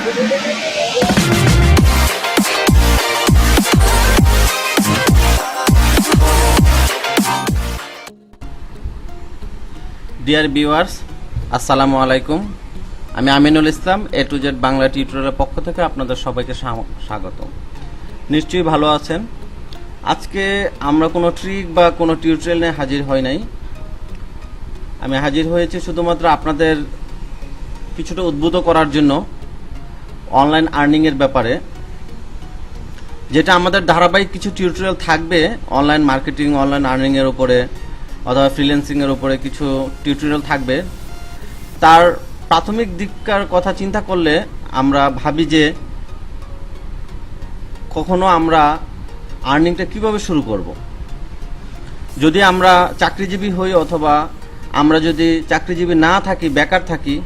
Dear viewers, আসসালামু আলাইকুম। আমি Aminul Islam, A to Z Bangla টিউটোরিয়ালের পক্ষ থেকে আপনাদের সবাইকে স্বাগত। নিশ্চয়ই ভালো আছেন। আজকে আমরা কোনো ট্রিক বা কোনো টিউটোরিয়াল নিয়ে হাজির হই নাই। আমি হাজির হয়েছি শুধুমাত্র আপনাদের কিছুটা উদ্বুদ্ধ করার জন্য অনলাইন আর্নিংয়ের ব্যাপারে, যেটা আমাদের ধারাবাহিক কিছু টিউটোরিয়াল থাকবে অনলাইন মার্কেটিং, অনলাইন আর্নিংয়ের উপরে অথবা ফ্রিল্যান্সিংয়ের উপরে কিছু টিউটোরিয়াল থাকবে। তার প্রাথমিক দিককার কথা চিন্তা করলে আমরা ভাবি যে কখনো আমরা আর্নিংটা কিভাবে শুরু করব। যদি আমরা চাকরিজীবী হই অথবা আমরা যদি চাকরিজীবী না থাকি, বেকার থাকি,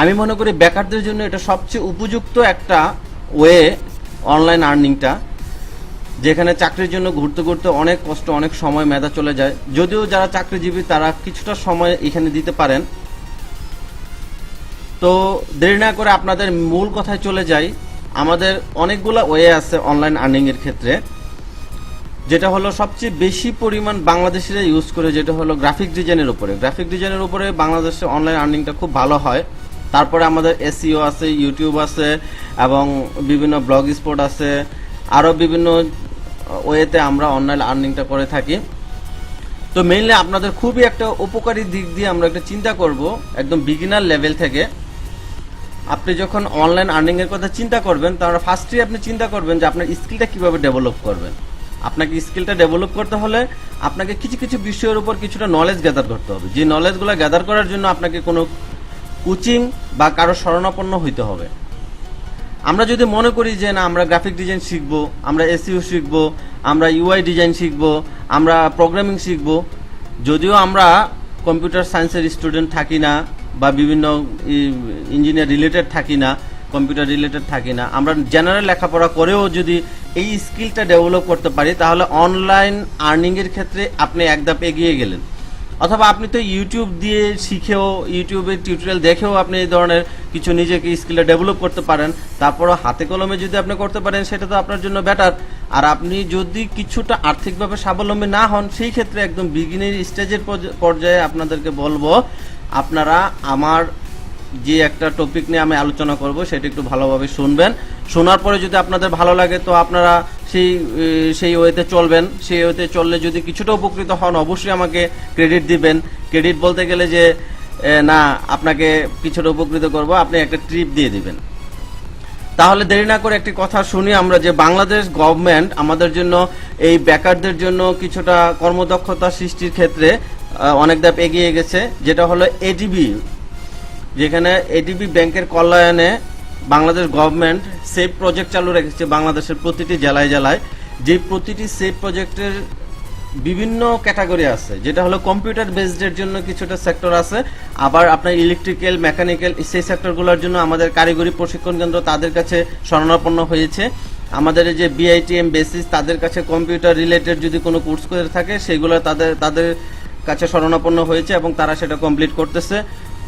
আমি মনে করি বেকারদের জন্য এটা সবচেয়ে উপযুক্ত একটা ওয়ে অনলাইন আর্নিংটা, যেখানে চাকরির জন্য ঘুরতে ঘুরতে অনেক কষ্ট, অনেক সময় মেধা চলে যায়। যদিও যারা চাকরিজীবী তারা কিছুটা সময় এখানে দিতে পারেন। তো দেরি না করে আপনাদের মূল কথায় চলে যাই। আমাদের অনেকগুলো ওয়ে আছে অনলাইন আর্নিংয়ের ক্ষেত্রে, যেটা হলো সবচেয়ে বেশি পরিমাণ বাংলাদেশিরা ইউজ করে, যেটা হলো গ্রাফিক ডিজাইনের উপরে। গ্রাফিক ডিজাইনের উপরে বাংলাদেশে অনলাইন আর্নিংটা খুব ভালো হয়। তারপরে আমাদের এসইও আছে, ইউটিউব আছে এবং বিভিন্ন ব্লগ স্পট আছে, আরও বিভিন্ন ওয়েতে আমরা অনলাইন আর্নিংটা করে থাকি। তো মেইনলি আপনাদের খুবই একটা উপকারী দিক দিয়ে আমরা একটা চিন্তা করব, একদম বিগিনার লেভেল থেকে। আপনি যখন অনলাইন আর্নিংয়ের কথা চিন্তা করবেন, তাহলে ফার্স্টলি আপনি চিন্তা করবেন যে আপনার স্কিলটা কিভাবে ডেভেলপ করবেন। আপনাকে স্কিলটা ডেভেলপ করতে হলে আপনাকে কিছু কিছু বিষয়ের উপর কিছুটা নলেজ গ্যাদার করতে হবে। যে নলেজগুলো গ্যাদার করার জন্য আপনাকে কোনো কোচিং বা কারো শরণাপন্ন হইতে হবে। আমরা যদি মনে করি যে না, আমরা গ্রাফিক ডিজাইন শিখবো, আমরা এসইও শিখবো, আমরা ইউআই ডিজাইন শিখবো, আমরা প্রোগ্রামিং শিখবো, যদিও আমরা কম্পিউটার সায়েন্সের স্টুডেন্ট থাকি না বা বিভিন্ন ইঞ্জিনিয়ার রিলেটেড থাকি না, কম্পিউটার রিলেটেড থাকি না, আমরা জেনারেল লেখাপড়া করেও যদি এই স্কিলটা ডেভেলপ করতে পারি, তাহলে অনলাইন আর্নিংয়ের ক্ষেত্রে আপনি এক ধাপ এগিয়ে গেলেন। অথবা আপনি তো ইউটিউব দিয়ে শিখেও, ইউটিউবের টিউটোরিয়াল দেখেও আপনি এই ধরনের কিছু নিজেকে স্কিলটা ডেভেলপ করতে পারেন। তারপরও হাতে কলমে যদি আপনি করতে পারেন, সেটা তো আপনার জন্য বেটার। আর আপনি যদি কিছুটা আর্থিকভাবে স্বাবলম্বী না হন, সেই ক্ষেত্রে একদম বিগিনার স্টেজের পর্যায়ে আপনাদেরকে বলবো, আপনারা আমার যে একটা টপিক নিয়ে আমি আলোচনা করব সেটা একটু ভালোভাবে শুনবেন। শোনার পরে যদি আপনাদের ভালো লাগে তো আপনারা সেই ওয়েতে চলবেন। সেই ওয়েতে চললে যদি কিছুটা উপকৃত হন, অবশ্যই আমাকে ক্রেডিট দিবেন। ক্রেডিট বলতে গেলে যে না আপনাকে কিছুটা উপকৃত করব, আপনি একটা ট্রিপ দিয়ে দিবেন। তাহলে দেরি না করে একটি কথা শুনি আমরা, যে বাংলাদেশ গভর্নমেন্ট আমাদের জন্য এই বেকারদের জন্য কিছুটা কর্মদক্ষতা সৃষ্টির ক্ষেত্রে অনেক ধাপ এগিয়ে গেছে, যেটা হলো এডিবি। যেখানে এডিবি ব্যাংকের কল্যাণে বাংলাদেশ গভর্নমেন্ট সেভ প্রজেক্ট চালু রেখেছে বাংলাদেশের প্রতিটি জেলায় জেলায়। যে প্রতিটি সেভ প্রজেক্টের বিভিন্ন ক্যাটাগরি আছে, যেটা হলো কম্পিউটার বেসডের জন্য কিছুটা সেক্টর আছে, আবার আপনার ইলেকট্রিক্যাল, মেকানিক্যাল সেই সেক্টরগুলোর জন্য আমাদের কারিগরি প্রশিক্ষণ কেন্দ্র তাদের কাছে শরণাপন্ন হয়েছে। আমাদের যে বিআইটিএম বেসিস, তাদের কাছে কম্পিউটার রিলেটেড যদি কোনো কোর্স করে থাকে সেগুলো তাদের কাছে শরণাপন্ন হয়েছে এবং তারা সেটা কমপ্লিট করতেছে।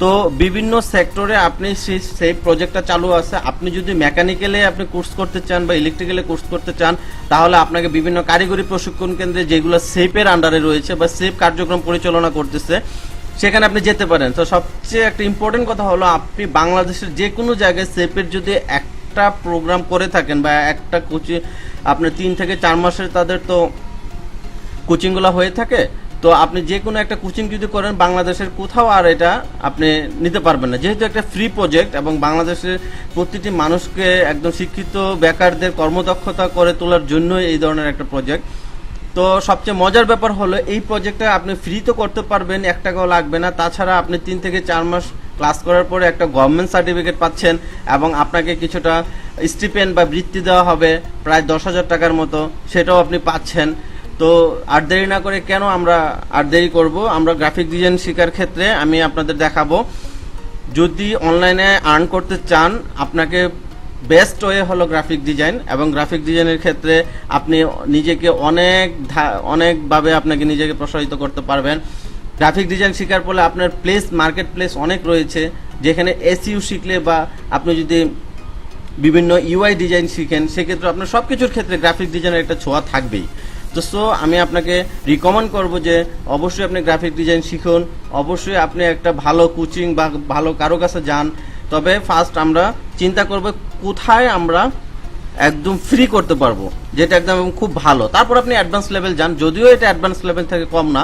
তো বিভিন্ন সেক্টরে আপনি সেই প্রজেক্টটা চালু আছে। আপনি যদি মেকানিক্যালে আপনি কোর্স করতে চান বা ইলেকট্রিক্যালে কোর্স করতে চান, তাহলে আপনাকে বিভিন্ন কারিগরি প্রশিক্ষণ কেন্দ্রে যেগুলো সেফের আন্ডারে রয়েছে বা সেফ কার্যক্রম পরিচালনা করতেছে, সেখানে আপনি যেতে পারেন। তো সবচেয়ে একটা ইম্পর্টেন্ট কথা হলো, আপনি বাংলাদেশের যে কোনো জায়গায় সেফের যদি একটা প্রোগ্রাম করে থাকেন বা একটা কোচিং আপনার 3 থেকে 4 মাসের তাদের তো কোচিংগুলো হয়ে থাকে, তো আপনি যে কোনো একটা কোচিং যদি করেন, বাংলাদেশের কোথাও আর এটা আপনি নিতে পারবেন না, যেহেতু একটা ফ্রি প্রজেক্ট এবং বাংলাদেশের প্রতিটি মানুষকে একদম শিক্ষিত বেকারদের কর্মদক্ষতা করে তোলার জন্য এই ধরনের একটা প্রজেক্ট। তো সবচেয়ে মজার ব্যাপার হলো, এই প্রজেক্টটা আপনি ফ্রি তো করতে পারবেন, 1 টাকাও লাগবে না। তাছাড়া আপনি 3 থেকে 4 মাস ক্লাস করার পরে একটা গভর্নমেন্ট সার্টিফিকেট পাচ্ছেন এবং আপনাকে কিছুটা স্টিপেন্ড বা বৃত্তি দেওয়া হবে প্রায় 10,000 টাকার মতো, সেটাও আপনি পাচ্ছেন। তো আর দেরি না করে কেন আমরা আর দেরি করব, আমরা গ্রাফিক ডিজাইন শেখার ক্ষেত্রে আমি আপনাদের দেখাবো। যদি অনলাইনে আর্ন করতে চান, আপনাকে বেস্ট ওয়ে হলো গ্রাফিক ডিজাইন। এবং গ্রাফিক ডিজাইনের ক্ষেত্রে আপনি নিজেকে অনেকভাবে আপনাকে নিজেকে প্রসারিত করতে পারবেন। গ্রাফিক ডিজাইন শেখার ফলে আপনার মার্কেট প্লেস অনেক রয়েছে, যেখানে এসইও শিখলে বা আপনি যদি বিভিন্ন ইউআই ডিজাইন শিখেন, সেক্ষেত্রে আপনার সব কিছুর ক্ষেত্রে গ্রাফিক ডিজাইনের একটা ছোঁয়া থাকবেই। তো সো আমি আপনাকে রিকমেন্ড করব যে অবশ্যই আপনি গ্রাফিক ডিজাইন শিখুন, অবশ্যই আপনি একটা ভালো কোচিং বা ভালো কারো কাছে যান। তবে ফার্স্ট আমরা চিন্তা করব কোথায় আমরা একদম ফ্রি করতে পারবো, যেটা একদম খুব ভালো। তারপর আপনি অ্যাডভান্স লেভেল যান, যদিও এটা অ্যাডভান্স লেভেল থেকে কম না।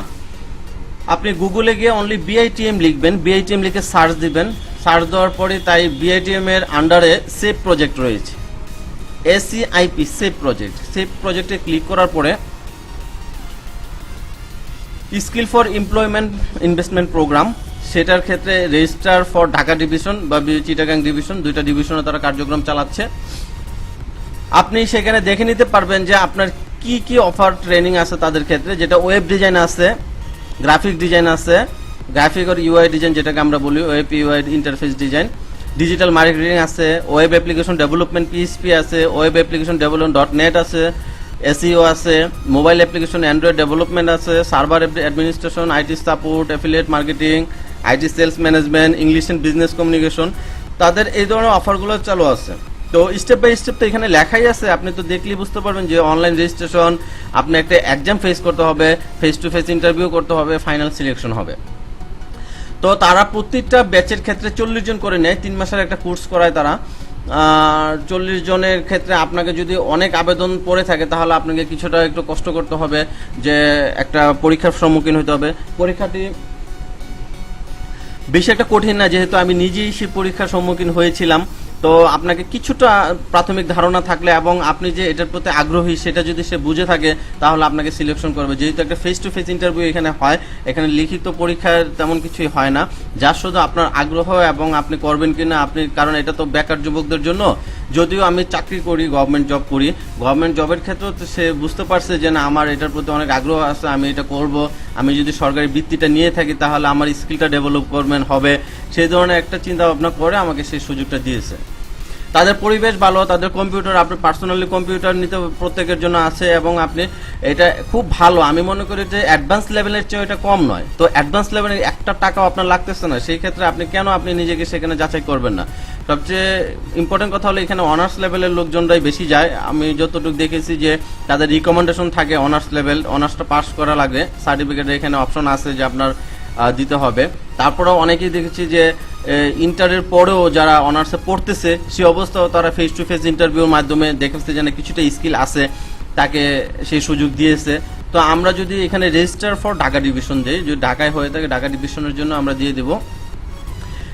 আপনি গুগলে গিয়ে অনলি বিআইটিএম লিখবেন, বিআইটিএম লিখে সার্চ দিবেন, সার্চ দেওয়ার পরে তাই বিআইটিএম এর আন্ডারে সেভ প্রজেক্ট রয়েছে, এসিআইপি সেভ প্রজেক্ট। সেভ প্রজেক্টে ক্লিক করার পরে skill for employment investment program, সেটার ক্ষেত্রে রেজিস্টার ফর ঢাকা ডিভিশন বা চিটাগাং ডিভিশন, দুইটা ডিভিশনে তারা কার্যক্রম চালাচ্ছে। আপনি সেখানে দেখে নিতে পারবেন যে আপনার কি কি অফার ট্রেনিং আছে তাদের ক্ষেত্রে, যেটা ওয়েব ডিজাইন আছে, গ্রাফিক ডিজাইন আছে, গ্রাফিক আর ইউআই ডিজাইন যেটাকে আমরা বলি, web UI interface design, digital marketing আছে, ওয়েব অ্যাপ্লিকেশন ডেভেলপমেন্ট পিএইচপি আছে, ওয়েব অ্যাপ্লিকেশন ডেভেলপমেন্ট .net আছে, এসইও আছে, মোবাইল অ্যাপ্লিকেশন অ্যান্ড্রয়েড ডেভেলপমেন্ট আছে, server administration, IT support, affiliate marketing, IT sales management, English and business communication, তাদের এই ধরনের অফারগুলো চালু আছে। তো স্টেপ বাই স্টেপ তো এখানে লেখাই আছে, আপনি তো দেখলেই বুঝতে পারবেন যে অনলাইন রেজিস্ট্রেশন, আপনি একটা এক্সাম ফেস করতে হবে, ফেস টু ফেস ইন্টারভিউ করতে হবে, ফাইনাল সিলেকশন হবে। তো তারা প্রত্যেকটা ব্যাচের ক্ষেত্রে 40 জন করে নেয়, 3 মাসের একটা কোর্স করায় তারা। 40 জনের ক্ষেত্রে আপনাকে যদি অনেক আবেদন পড়ে থাকে তাহলে আপনাকে কিছুটা একটু কষ্ট করতে হবে, যে একটা পরীক্ষার সম্মুখীন হতে হবে। পরীক্ষাটি বেশি একটা কঠিন না, যেহেতু আমি নিজেই সেই পরীক্ষার সম্মুখীন হয়েছিলাম। তো আপনাকে কিছুটা প্রাথমিক ধারণা থাকলে এবং আপনি যে এটার প্রতি আগ্রহী সেটা যদি সে বুঝে থাকে তাহলে আপনাকে সিলেকশন করবে। যেহেতু একটা ফেস টু ফেস ইন্টারভিউ এখানে হয়, এখানে লিখিত পরীক্ষার তেমন কিছুই হয় না, যা শুধু আপনার আগ্রহ এবং আপনি করবেন কিনা আপনি, কারণ এটা তো বেকার যুবকদের জন্য। যদিও আমি চাকরি করি, গভর্নমেন্ট জব করি, গভর্নমেন্ট জবের ক্ষেত্রেও তো সে বুঝতে পারছে যে না আমার এটার প্রতি অনেক আগ্রহ আছে, আমি এটা করব, আমি যদি সরকারি বৃত্তিটা নিয়ে থাকি তাহলে আমার স্কিলটা ডেভেলপমেন্ট হবে, সেই ধরনের একটা চিন্তা ভাবনা করে আমাকে সেই সুযোগটা দিয়েছে। তাদের পরিবেশ ভালো, তাদের কম্পিউটার, আপনি পার্সোনালি কম্পিউটার নিতে প্রত্যেকের জন্য আছে এবং আপনি এটা খুব ভালো। আমি মনে করি যে অ্যাডভান্স লেভেলের চেয়ে এটা কম নয়। তো অ্যাডভান্স লেভেলের একটা টাকাও আপনার লাগতেছে না, সেই ক্ষেত্রে আপনি কেন আপনি নিজেকে সেখানে যাচাই করবেন না। সবচেয়ে ইম্পর্টেন্ট কথা হলো এখানে অনার্স লেভেলের লোকজনরাই বেশি যায়। আমি যতটুকু দেখেছি যে তাদের রিকমেন্ডেশন থাকে অনার্স লেভেল, অনার্সটা পাস করা লাগে, সার্টিফিকেটের এখানে অপশন আছে যে আপনার দিতে হবে। তারপরেও অনেকেই দেখেছি যে ইন্টারের পরেও যারা অনার্সে পড়তেছে সে অবস্থাও তারা ফেস টু ফেস ইন্টারভিউর মাধ্যমে দেখেছে যেন কিছুটা স্কিল আছে, তাকে সেই সুযোগ দিয়েছে। তো আমরা যদি এখানে রেজিস্টার ফর ঢাকা ডিভিশন দিই, যদি ঢাকায় হয়ে থাকে ঢাকা ডিভিশনের জন্য আমরা দিয়ে দেবো।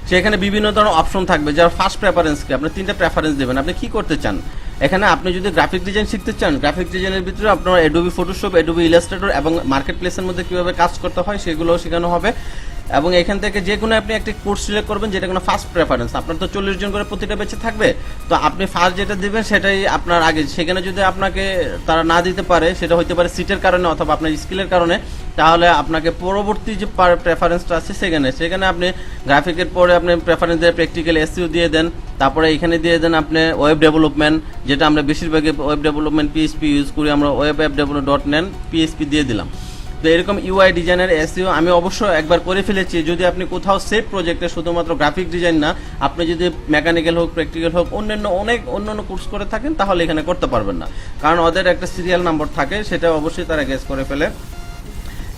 সেখানে বিভিন্ন ধরনের অপশন থাকবে, যার ফার্স্ট প্রেফারেন্সকে আপনি 3টা প্রেফারেন্স দেবেন, আপনি কি করতে চান। এখানে আপনি যদি গ্রাফিক ডিজাইন শিখতে চান, গ্রাফিক ডিজাইনের ভিতরে আপনার অ্যাডোবি ফটোশপ, অ্যাডোবি ইলাস্ট্রেটর এবং মার্কেট প্লেসের মধ্যে কিভাবে কাজ করতে হয় সেগুলোও শেখানো হবে। এবং এখান থেকে যে কোনো আপনি একটি কোর্স সিলেক্ট করবেন, যেটা কোনো ফার্স্ট প্রেফারেন্স। আপনার তো 40 জন করে প্রতিটা বেঁচে থাকবে, তো আপনি ফার্স্ট যেটা দিবেন সেটাই আপনার আগে। সেখানে যদি আপনাকে তারা না দিতে পারে, সেটা হতে পারে সিটের কারণে অথবা আপনার স্কিলের কারণে, তাহলে আপনাকে পরবর্তী যে প্রেফারেন্সটা আছে সেখানে আপনি গ্রাফিকের পরে আপনি প্রেফারেন্স দিয়ে প্র্যাকটিক্যাল এসইও দিয়ে দেন, তারপরে এখানে দিয়ে দেন আপনি ওয়েব ডেভেলপমেন্ট, যেটা আমরা বেশিরভাগই ওয়েব ডেভেলপমেন্ট পিএইচপি ইউজ করি, আমরা web app development .net PHP দিয়ে দিলাম। তো এরকম ইউআই ডিজাইনের এসইও আমি অবশ্য একবার করে ফেলেছি। যদি আপনি কোথাও সেভ প্রজেক্টে শুধুমাত্র গ্রাফিক ডিজাইন না, আপনি যদি মেকানিক্যাল হোক, প্র্যাকটিক্যাল হোক, অন্যান্য কোর্স করে থাকেন তাহলে এখানে করতে পারবেন না, কারণ ওদের একটা সিরিয়াল নাম্বার থাকে, সেটা অবশ্যই তারা গেস করে ফেলে।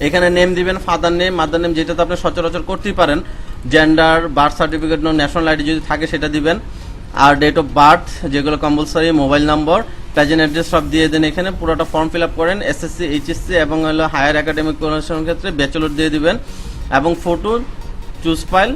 এখানে নেম দিবেন, ফাদার নেম, মাদার নেম, যেটা তো আপনি সচরাচর করতেই পারেন, gender, birth certificate, national ID যদি থাকে সেটা দিবেন, আর ডেট অফ বার্থ যেগুলো কম্পালসারি, মোবাইল নম্বর, প্রেজেন্ট অ্যাড্রেস সব দিয়ে দেন। এখানে পুরোটা ফর্ম ফিল আপ করেন, এসএসসি, এইচএসসি এবং হলো হায়ার একাডেমিক কোয়ালিফিকেশনের ক্ষেত্রে ব্যাচেলর দিয়ে দিবেন, এবং photo, choose file,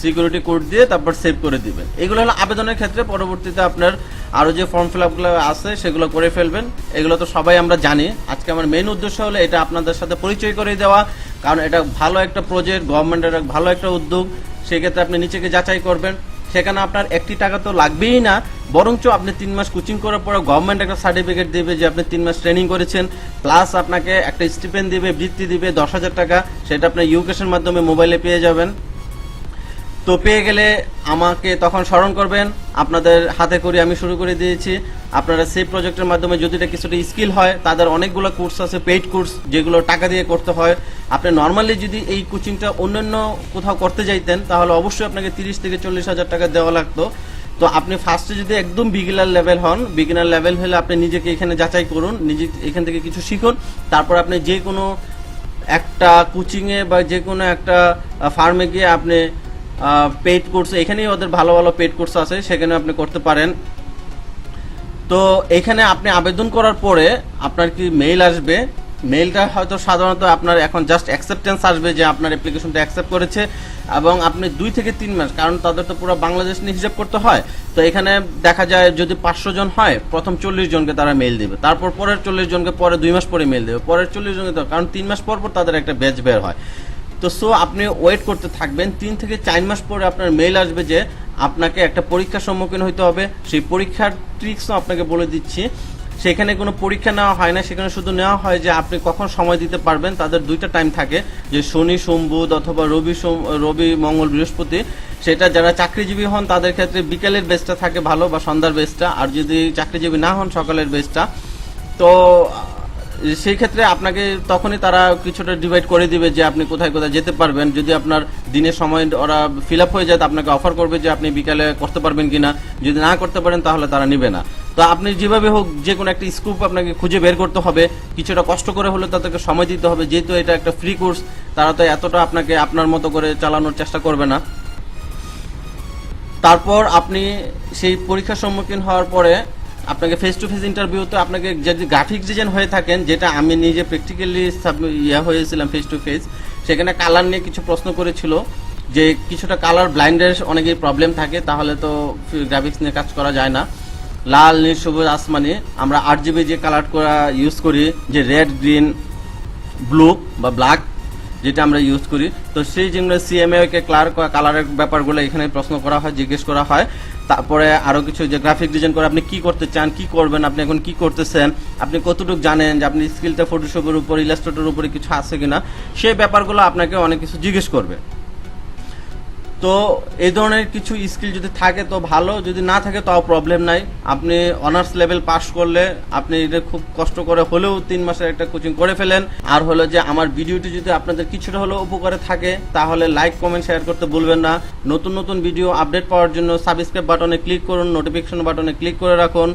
security code দিয়ে তারপর সেভ করে দিবেন। এগুলো হলো আবেদনের ক্ষেত্রে। পরবর্তীতে আপনার আরও যে ফর্ম ফিল আপগুলো আছে সেগুলো করে ফেলবেন। এগুলো তো সবাই আমরা জানি। আজকে আমার মেইন উদ্দেশ্য হলো এটা আপনাদের সাথে পরিচয় করে দেওয়া, কারণ এটা ভালো একটা প্রজেক্ট, গভর্নমেন্টের ভালো একটা উদ্যোগ। সেক্ষেত্রে আপনি নিজেকে যাচাই করবেন। সেখানে আপনার 1 টাকা তো লাগবেই না, বরঞ্চ আপনি 3 মাস কোচিং করার পরে গভর্নমেন্ট একটা সার্টিফিকেট দেবে যে আপনি 3 মাস ট্রেনিং করেছেন, প্লাস আপনাকে একটা স্টিপেন্ড দিবে, বৃত্তি দিবে 10,000 টাকা, সেটা আপনি ইউকেশনের মাধ্যমে মোবাইলে পেয়ে যাবেন। তো পেয়ে গেলে আমাকে তখন স্মরণ করবেন, আপনাদের হাতে করে আমি শুরু করে দিয়েছি। আপনারা সেই প্রজেক্টের মাধ্যমে যদি এটা কিছুটা স্কিল হয়, তাদের অনেকগুলো কোর্স আছে, পেইড কোর্স, যেগুলো টাকা দিয়ে করতে হয়। আপনি নর্মালি যদি এই কোচিংটা অন্যান্য কোথাও করতে যাইতেন তাহলে অবশ্যই আপনাকে 30 থেকে 40 হাজার টাকা দেওয়া লাগতো। তো আপনি ফার্স্টে যদি একদম বিগিনার লেভেল হন, বিগিনার লেভেল হলে আপনি নিজেকে এখানে যাচাই করুন, নিজে এখান থেকে কিছু শিখুন, তারপর আপনি যে কোনো একটা কোচিংয়ে বা যে কোনো একটা ফার্মে গিয়ে আপনি পেইড কোর্স, এখানেই ওদের ভালো ভালো পেইড কোর্স আছে, সেখানে আপনি করতে পারেন। তো এখানে আপনি আবেদন করার পরে আপনার কি মেইল আসবে, মেইলটা হয়তো সাধারণত আপনার এখন জাস্ট অ্যাকসেপ্টেন্স আসবে যে আপনার অ্যাপ্লিকেশনটা অ্যাকসেপ্ট করেছে, এবং আপনি 2 থেকে 3 মাস, কারণ তাদের তো পুরো বাংলাদেশ নিয়ে হিসাব করতে হয়, তো এখানে দেখা যায় যদি 500 জন হয় প্রথম 40 জনকে তারা মেইল দেবে, তারপর পরের 40 জনকে পরে 2 মাস পরে মেইল দেবে, পরের 40 জনকে, কারণ 3 মাস পর পর তাদের একটা ব্যাচ বের হয়। তো সো আপনি ওয়েট করতে থাকবেন, 3 থেকে 4 মাস পরে আপনার মেইল আসবে যে আপনাকে একটা পরীক্ষার সম্মুখীন হইতে হবে। সেই পরীক্ষার ট্রিক্সও আপনাকে বলে দিচ্ছি। সেখানে কোনো পরীক্ষা নেওয়া হয় না, সেখানে শুধু নেওয়া হয় যে আপনি কখন সময় দিতে পারবেন। তাদের 2টা টাইম থাকে, যে শনি সোম বুধ অথবা রবি মঙ্গল বৃহস্পতি। সেটা যারা চাকরিজীবী হন তাদের ক্ষেত্রে বিকেলের বেসটা থাকে ভালো, বা সন্ধ্যার বেসটা, আর যদি চাকরিজীবী না হন সকালের বেসটা। তো সেই ক্ষেত্রে আপনাকে তখনই তারা কিছুটা ডিভাইড করে দিবে যে আপনি কোথায় কোথায় যেতে পারবেন। যদি আপনার দিনের সময় ওরা ফিল আপ হয়ে যায়, আপনাকে অফার করবে যে আপনি বিকালে করতে পারবেন কিনা, যদি না করতে পারেন তাহলে তারা নিবে না। তো আপনি যেভাবে হোক যে কোনো একটা স্কুপ আপনাকে খুঁজে বের করতে হবে, কিছুটা কষ্ট করে হলে তাদেরকে সময় দিতে হবে, যেহেতু এটা একটা ফ্রি কোর্স, তারা তো এতটা আপনাকে আপনার মতো করে চালানোর চেষ্টা করবে না। তারপর আপনি সেই পরীক্ষার সম্মুখীন হওয়ার পরে আপনাকে ফেস টু ফেস ইন্টারভিউতে আপনাকে যদি গ্রাফিক্স ডিজাইন হয়ে থাকেন, যেটা আমি নিজে প্র্যাকটিক্যালি হয়েছিলাম ফেস টু ফেস, সেখানে কালার নিয়ে কিছু প্রশ্ন করেছিল, যে কিছুটা কালার ব্লাইন্ডের অনেকেই প্রবলেম থাকে, তাহলে তো গ্রাফিক্স নিয়ে কাজ করা যায় না। লাল নীল সবুজ আসমানি, আমরা RGB যে কালার করা ইউজ করি, যে রেড গ্রিন ব্লু বা ব্ল্যাক যেটা আমরা ইউজ করি, তো সেই যেগুলো CMA কে কালারের ব্যাপারগুলো এখানে প্রশ্ন করা হয়, জিজ্ঞেস করা হয়। তারপরে আরো কিছু যে গ্রাফিক ডিজাইন করে আপনি কি করতে চান, কি করবেন, আপনি এখন কি করতেছেন, আপনি কতটুকু জানেন, যে আপনি স্কিলটা ফটোশপের উপর ইলাস্ট্রেটরের উপরে কিছু আছে কিনা, সেই ব্যাপারগুলো আপনাকে অনেক কিছু জিজ্ঞেস করবে। তো এই ধরনের কিছু স্কিল যদি থাকে তো ভালো, যদি না থাকে তাও প্রবলেম নাই। আপনি অনার্স লেভেল পাস করলে আপনি এটা খুব কষ্ট করে হলেও 3 মাসের একটা কোচিং করে ফেলেন। আর হলো যে আমার ভিডিওটি যদি আপনাদের কিছুটা হলেও উপকারে থাকে, তাহলে লাইক কমেন্ট শেয়ার করতে ভুলবেন না। নতুন নতুন ভিডিও আপডেট পাওয়ার জন্য সাবস্ক্রাইব বাটনে ক্লিক করুন, নোটিফিকেশন বাটনে ক্লিক করে রাখুন।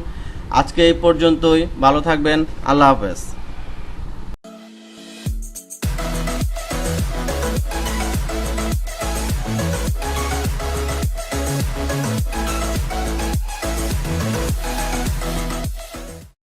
আজকে এই পর্যন্তই, ভালো থাকবেন, আল্লাহ হাফেজ।